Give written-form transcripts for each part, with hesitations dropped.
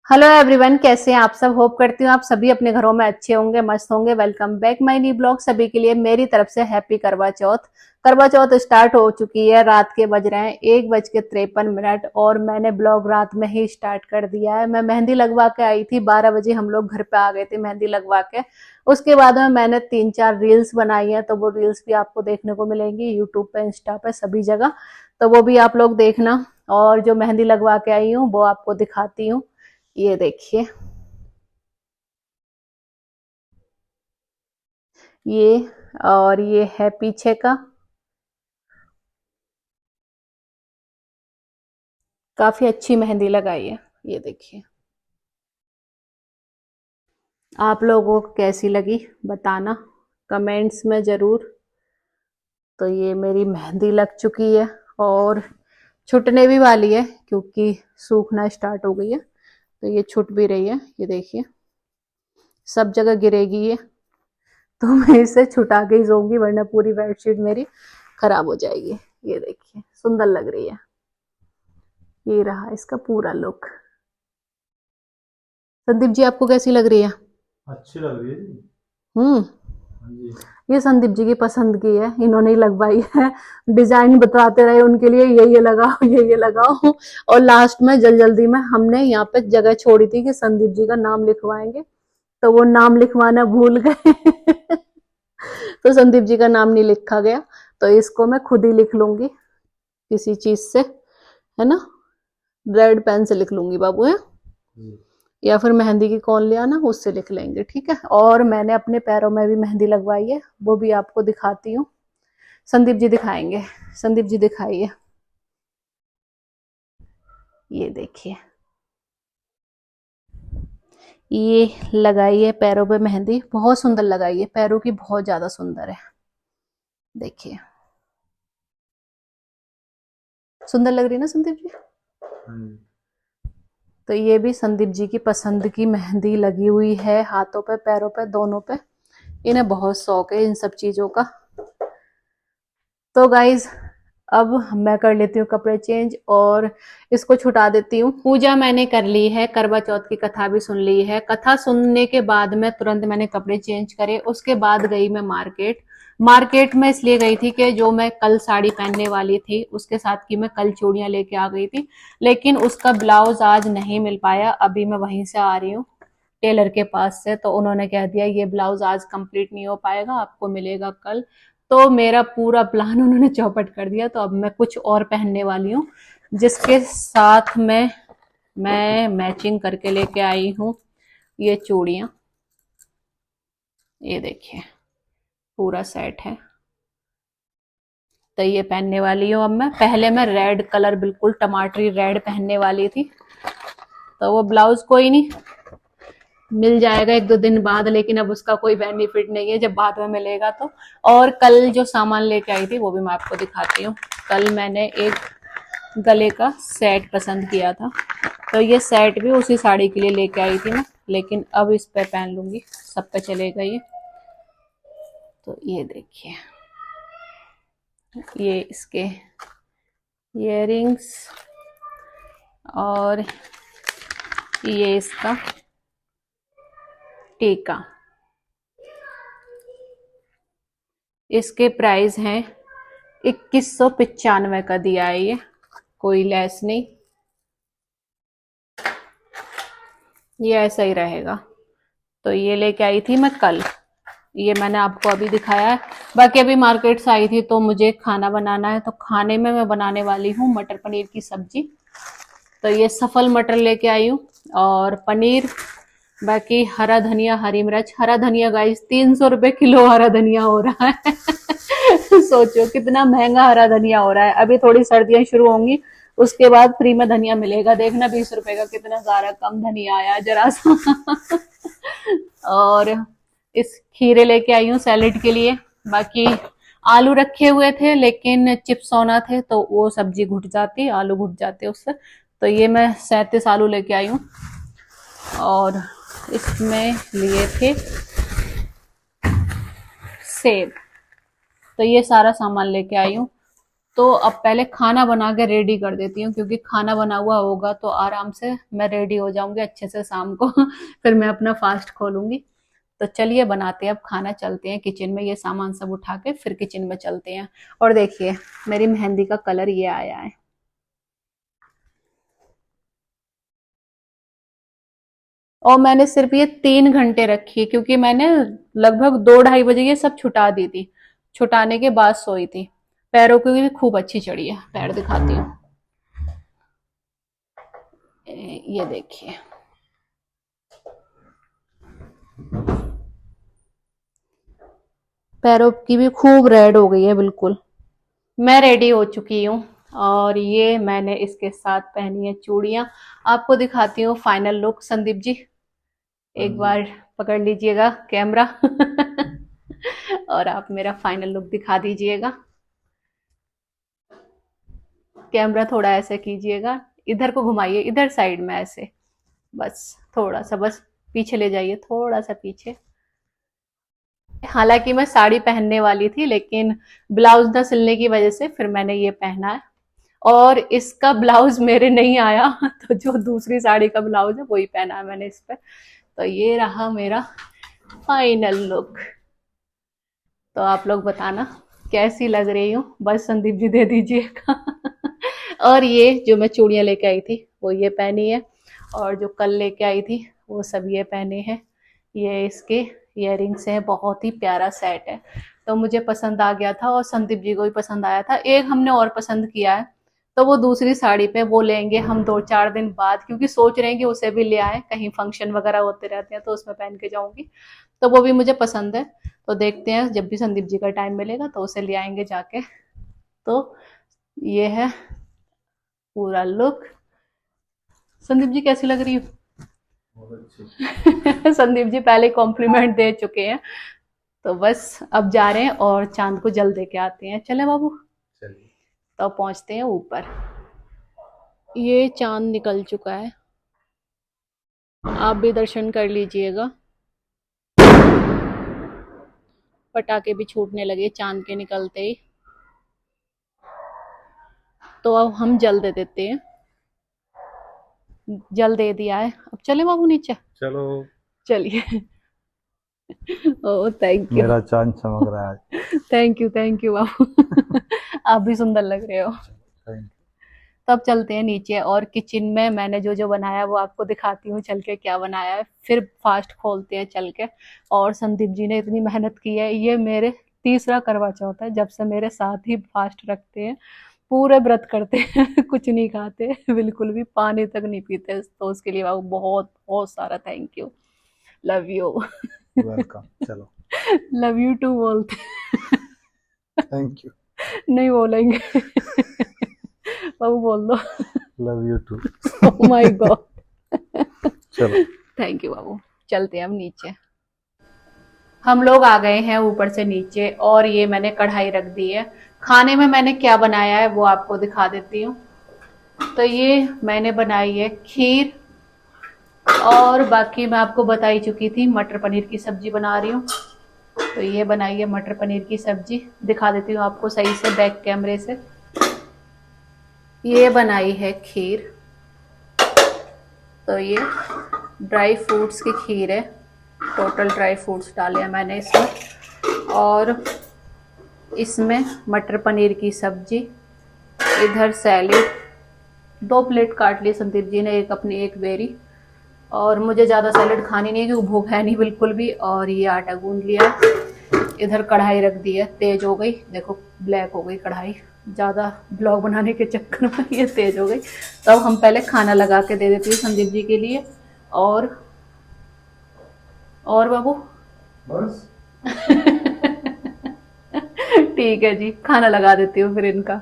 Hello everyone, कैसे हैं आप सब। होप करती हूँ आप सभी अपने घरों में अच्छे होंगे, मस्त होंगे। Welcome back my new blog. सभी के लिए मेरी तरफ से हैप्पी करवा चौथ। करवा चौथ स्टार्ट हो चुकी है। रात के बज रहे हैं 1:53 और मैंने ब्लॉग रात में ही स्टार्ट कर दिया है। मैं मेहंदी लगवा के आई थी, 12 बजे हम लोग घर पे आ गए थे मेहंदी लगवा के। उसके बाद में मैंने 3-4 रील्स बनाई है, तो वो रील्स भी आपको देखने को मिलेंगी यूट्यूब पे, इंस्टा पे, सभी जगह। तो वो भी आप लोग देखना। और जो मेहंदी लगवा के आई हूँ वो आपको दिखाती हूँ। ये देखिए, ये और ये है पीछे का। काफी अच्छी मेहंदी लगाई है। ये देखिए, आप लोगों को कैसी लगी बताना कमेंट्स में जरूर। तो ये मेरी मेहंदी लग चुकी है और छुटने भी वाली है, क्योंकि सूखना स्टार्ट हो गई है। तो ये छुट भी रही है। ये देखिए, सब जगह गिरेगी ये। तो मैं इसे छुटा के ही सोऊंगी, वरना पूरी बेडशीट मेरी खराब हो जाएगी। ये देखिए, सुंदर लग रही है। ये रहा इसका पूरा लुक। संदीप जी, आपको कैसी लग रही है? अच्छी लग रही है जी। हम्म। हाँ जी। ये संदीप जी की पसंद की है, इन्होंने ही लगवाई है। डिजाइन बताते रहे उनके लिए, ये लगाओ, ये लगाओ। और लास्ट में जल्दी में हमने यहाँ पे जगह छोड़ी थी कि संदीप जी का नाम लिखवाएंगे, तो वो नाम लिखवाना भूल गए। तो संदीप जी का नाम नहीं लिखा गया। तो इसको मैं खुद ही लिख लूंगी किसी चीज से, है ना। रेड पेन से लिख लूंगी बाबू, है। जी। या फिर मेहंदी की कौन ले आना, उससे लिख लेंगे, ठीक है। और मैंने अपने पैरों में भी मेहंदी लगवाई है, वो भी आपको दिखाती हूँ। संदीप जी दिखाएंगे। संदीप जी दिखाइए। ये देखिए, ये लगाई है पैरों पे मेहंदी, बहुत सुंदर लगाई है, पैरों की बहुत ज्यादा सुंदर है। देखिए, सुंदर लग रही है ना संदीप जी। हाँ जी। तो ये भी संदीप जी की पसंद की मेहंदी लगी हुई है, हाथों पे, पैरों पे, दोनों पे। इन्हें बहुत शौक है इन सब चीजों का। तो गाइज, अब मैं कर लेती हूँ कपड़े चेंज और इसको छुटा देती हूँ। पूजा मैंने कर ली है, करवा चौथ की कथा भी सुन ली है। कथा सुनने के बाद में तुरंत मैंने कपड़े चेंज करे। उसके बाद गई मैं मार्केट। मार्केट में इसलिए गई थी कि जो मैं कल साड़ी पहनने वाली थी उसके साथ की मैं कल चूड़ियां लेके आ गई थी, लेकिन उसका ब्लाउज आज नहीं मिल पाया। अभी मैं वहीं से आ रही हूँ टेलर के पास से, तो उन्होंने कह दिया ये ब्लाउज आज कंप्लीट नहीं हो पाएगा, आपको मिलेगा कल। तो मेरा पूरा प्लान उन्होंने चौपट कर दिया। तो अब मैं कुछ और पहनने वाली हूँ, जिसके साथ में मैं मैचिंग करके लेके आई हूँ ये चूड़ियां। ये देखिए, पूरा सेट है। तो ये पहनने वाली हूँ अब मैं। पहले मैं रेड कलर, बिल्कुल टमाटरी रेड पहनने वाली थी। तो वो ब्लाउज कोई नहीं, मिल जाएगा 1-2 दिन बाद, लेकिन अब उसका कोई बेनिफिट नहीं है जब बाद में मिलेगा तो। और कल जो सामान लेके आई थी वो भी मैं आपको दिखाती हूँ। कल मैंने एक गले का सेट पसंद किया था, तो ये सेट भी उसी साड़ी के लिए लेके आई थी मैं, लेकिन अब इस पे पहन लूंगी, सब पे चलेगा ये। तो ये देखिए, ये इसके इयररिंग्स और ये इसका टीका। इसके प्राइस हैं 2195 का दिया है ये, कोई लेस नहीं। ये ऐसा ही रहेगा। तो ये लेके आई थी मैं कल, ये मैंने आपको अभी दिखाया है। बाकी अभी मार्केट से आई थी तो मुझे खाना बनाना है, तो खाने में मैं बनाने वाली हूँ मटर पनीर की सब्जी। तो ये सफल मटर लेके आई हूँ और पनीर। बाकी हरा धनिया, हरी मिर्च। हरा धनिया गाइस 300 रुपए किलो हरा धनिया हो रहा है। सोचो कितना महंगा हरा धनिया हो रहा है। अभी थोड़ी सर्दियां शुरू होंगी, उसके बाद फ्री में धनिया मिलेगा, देखना 20 रुपए का कितना सारा कम धनिया आया जरा सा। और इस खीरे लेके आई हूँ सैलेड के लिए। बाकी आलू रखे हुए थे, लेकिन चिप्स होना थे तो वो सब्जी घुट जाती, आलू घुट जाते उससे। तो ये मैं 37 आलू लेके आई हूँ। और इसमें लिए थे सेब। तो ये सारा सामान लेके आई हूँ। तो अब पहले खाना बना के रेडी कर देती हूँ, क्योंकि खाना बना हुआ होगा तो आराम से मैं रेडी हो जाऊंगी अच्छे से शाम को फिर मैं अपना फास्ट खोलूंगी। तो चलिए बनाते हैं अब खाना, चलते हैं किचन में, ये सामान सब उठा के फिर किचन में चलते हैं। और देखिए मेरी मेहंदी का कलर ये आया है। और मैंने सिर्फ ये 3 घंटे रखी, क्योंकि मैंने लगभग 2-2:30 बजे ये सब छुटा दी थी। छुटाने के बाद सोई थी। पैरों की भी खूब अच्छी चढ़ी है, पैर दिखाती हूँ। ये देखिए, पैरों की भी खूब रेड हो गई है बिल्कुल। मैं रेडी हो चुकी हूँ, और ये मैंने इसके साथ पहनी है चूड़ियां। आपको दिखाती हूँ फाइनल लुक। संदीप जी एक बार पकड़ लीजिएगा कैमरा और आप मेरा फाइनल लुक दिखा दीजिएगा। कैमरा थोड़ा ऐसे कीजिएगा, इधर को घुमाइए, इधर साइड में ऐसे, बस थोड़ा सा, बस पीछे ले जाइए, थोड़ा सा पीछे। हालांकि मैं साड़ी पहनने वाली थी, लेकिन ब्लाउज न सिलने की वजह से फिर मैंने ये पहना है। और इसका ब्लाउज मेरे नहीं आया तो जो दूसरी साड़ी का ब्लाउज है वही पहना है मैंने इस पे। तो ये रहा मेरा फाइनल लुक। तो आप लोग बताना कैसी लग रही हूँ, बस संदीप जी दे दीजिएगा और ये जो मैं चूड़ियां लेके आई थी वो ये पहनी है, और जो कल लेके आई थी वो सब ये पहने हैं। ये इसके इयररिंग्स हैं, बहुत ही प्यारा सेट है। तो मुझे पसंद आ गया था और संदीप जी को भी पसंद आया था। एक हमने और पसंद किया है, तो वो दूसरी साड़ी पे वो लेंगे हम 2-4 दिन बाद, क्योंकि सोच रहे हैं कि उसे भी ले आए, कहीं फंक्शन वगैरह होते रहते हैं तो उसमें पहन के जाऊंगी। तो वो भी मुझे पसंद है। तो देखते हैं जब भी संदीप जी का टाइम मिलेगा तो उसे ले आएंगे जाके। तो ये है पूरा लुक। संदीप जी कैसी लग रही हूँ? बहुत अच्छी। संदीप जी पहले कॉम्प्लीमेंट दे चुके हैं। तो बस अब जा रहे हैं और चांद को जल दे के आते हैं। चले बाबू, चलिए। तो पहुंचते हैं ऊपर। ये चांद निकल चुका है, आप भी दर्शन कर लीजिएगा। पटाखे भी छूटने लगे चांद के निकलते ही। तो अब हम जल दे देते हैं। जल दे दिया है, अब चले बाबू नीचे। चलो। चलिए ओ थैंक यू। मेरा चांद चमक रहा है। थैंक यू बाबू आप भी सुंदर लग रहे हो। थैंक तब चलते हैं नीचे, और किचन में मैंने जो जो बनाया वो आपको दिखाती हूँ चल के क्या बनाया है, फिर फास्ट खोलते हैं चल के। और संदीप जी ने इतनी मेहनत की है, ये मेरे तीसरा करवा चौथ है जब से मेरे साथ ही फास्ट रखते हैं, पूरे व्रत करते हैं कुछ नहीं खाते बिल्कुल भी, पानी तक नहीं पीते। तो उसके लिए बाबू बहुत बहुत सारा thank you, love you. You. Welcome. चलो। लव यू टू बोलते थैंक यू। नहीं बोलेंगे बाबू बोल दो love you too. Oh my God. चलो। थैंक यू बाबू। चलते हैं हम नीचे। हम लोग आ गए हैं ऊपर से नीचे, और ये मैंने कढ़ाई रख दी है। खाने में मैंने क्या बनाया है वो आपको दिखा देती हूँ। तो ये मैंने बनाई है खीर, और बाकी मैं आपको बता ही चुकी थी मटर पनीर की सब्जी बना रही हूँ। तो ये बनाई है मटर पनीर की सब्जी, दिखा देती हूँ आपको सही से बैक कैमरे से। ये बनाई है खीर। तो ये ड्राई फ्रूट्स की खीर है, टोटल ड्राई फ्रूट्स डाले हैं मैंने इसमें। और इसमें मटर पनीर की सब्जी, इधर सैलेड, 2 प्लेट काट ली संदीप जी ने, एक अपनी एक बेरी। और मुझे ज़्यादा सैलेड खानी नहीं है क्योंकि भूख है नहीं बिल्कुल भी। और ये आटा गूंद लिया, इधर कढ़ाई रख दी है, तेज हो गई, देखो ब्लैक हो गई कढ़ाई, ज़्यादा ब्लॉग बनाने के चक्कर में ये तेज हो गई। तो अब हम पहले खाना लगा के दे देती हूँ संदीप जी के लिए। और बाबू बस ठीक है जी, खाना लगा देती हूँ फिर इनका।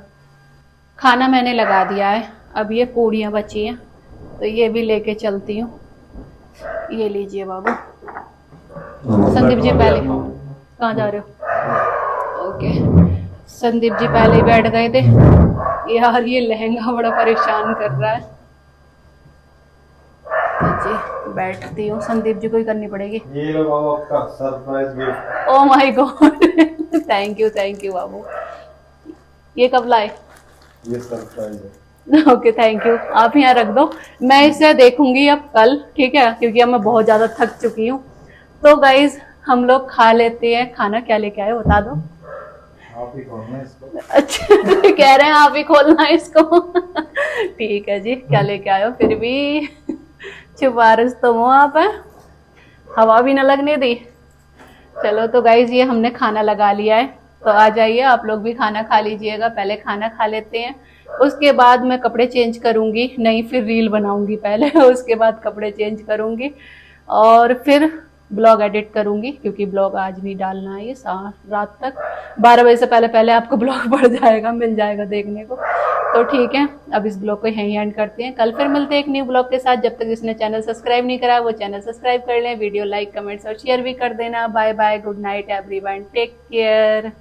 खाना मैंने लगा दिया है, अब ये पूड़ियाँ बची हैं तो ये भी लेके चलती हूँ। ये लीजिए बाबू। संदीप जी पहले कहाँ जा रहे हो? ओके, संदीप जी पहले ही बैठ गए थे। यार ये लहंगा बड़ा परेशान कर रहा है। तो जी बैठती हूँ, संदीप जी को ही करनी पड़ेगी। ये लो बाबू आपका surprise gift. Oh my god thank you बाबू। ये कब लाए? ये सरप्राइज है। ओके थैंक यू, आप यहाँ रख दो, मैं इसे देखूंगी अब कल, ठीक है, क्योंकि अब मैं बहुत ज्यादा थक चुकी हूँ। तो गाइज हम लोग खा लेते हैं खाना। क्या लेके आए बता दो। आप ही खोलना इसको। अच्छा कह रहे हैं आप ही खोलना है इसको। ठीक है जी, क्या लेके आए हो फिर भी। सिफारिश तो वो आप है, हवा भी ना लगने दी। चलो तो गाइज ये हमने खाना लगा लिया है, तो आ जाइए आप लोग भी खाना खा लीजिएगा। पहले खाना खा लेते हैं, उसके बाद मैं कपड़े चेंज करूंगी, नहीं फिर रील बनाऊंगी पहले, उसके बाद कपड़े चेंज करूंगी और फिर ब्लॉग एडिट करूंगी, क्योंकि ब्लॉग आज नहीं डालना है, ये रात तक 12 बजे से पहले पहले आपको ब्लॉग पड़ जाएगा, मिल जाएगा देखने को। तो ठीक है, अब इस ब्लॉग को यहीं एंड करते हैं, कल फिर मिलते हैं एक न्यू ब्लॉग के साथ। जब तक जिसने चैनल सब्सक्राइब नहीं करा वो चैनल सब्सक्राइब कर लें, वीडियो लाइक कमेंट्स और शेयर भी कर देना। Bye bye, good night everyone, take care.